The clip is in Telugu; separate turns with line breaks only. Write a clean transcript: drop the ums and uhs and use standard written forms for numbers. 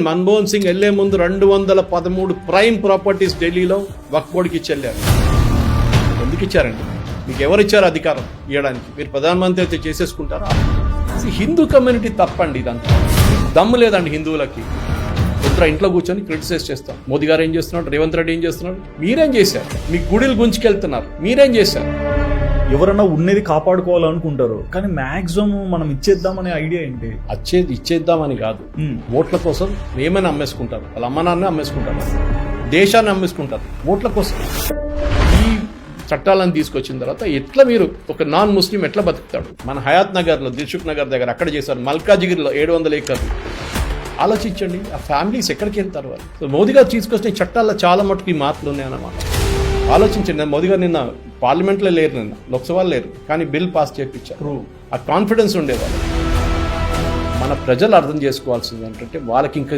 మన్మోహన్ సింగ్ వెళ్లే ముందు 213 ప్రైమ్ ప్రాపర్టీస్ ఢిల్లీలో వక్ఫ్ బోర్డుకి ఇచ్చెళ్ళారు. ఎందుకు ఇచ్చారండి? మీకు ఎవరు ఇచ్చారు అధికారం ఇవ్వడానికి? మీరు ప్రధానమంత్రి అయితే చేసేసుకుంటారా? హిందూ కమ్యూనిటీ తప్పండి ఇదంతా. దమ్ము లేదండి హిందువులకి. ఉత్తర ఇంట్లో కూర్చొని క్రిటిసైజ్ చేస్తాం. మోదీ గారు ఏం చేస్తున్నాడు, రేవంత్ రెడ్డి ఏం చేస్తున్నాడు, మీరేం చేశారు? మీ గుడిలు గుంజుకెళ్తున్నారు, మీరేం చేశారు?
ఎవరన్నా ఉన్నది కాపాడుకోవాలనుకుంటారు, కానీ మాక్సిమం మనం ఇచ్చేద్దామనే ఐడియా ఏంటి?
ఇచ్చేద్దామని కాదు, ఓట్ల కోసం ఏమైనా అమ్మేసుకుంటారు. వాళ్ళ అమ్మ నాన్న అమ్మేసుకుంటారు, దేశాన్ని అమ్మేసుకుంటారు ఓట్ల కోసం. ఈ చట్టాలను తీసుకొచ్చిన తర్వాత ఎట్లా మీరు ఒక నాన్ ముస్లిం ఎట్లా బతుకుతాడు? మన హయాత్ నగర్లో, దిల్సుఖ్ నగర్ దగ్గర అక్కడ చేశారు, మల్కాజిగిరిలో 700 ఏకర్లు. ఆలోచించండి, ఆ ఫ్యామిలీస్ ఎక్కడికి వెళ్తారు వాళ్ళు? సో మోదీ గారు తీసుకొచ్చిన చట్టాల్లో చాలా మటుకు ఈ మార్పులు ఉన్నాయన్నమాట. ఆలోచించండి. మోదీ గారు నిన్న పార్లమెంట్లో లేరు, నిన్న లోక్సభలో లేరు, కానీ బిల్ పాస్ చేయించారు. ఆ కాన్ఫిడెన్స్ ఉండేవాళ్ళు. మన ప్రజలు అర్థం చేసుకోవాల్సింది ఏంటంటే వాళ్ళకి ఇంకా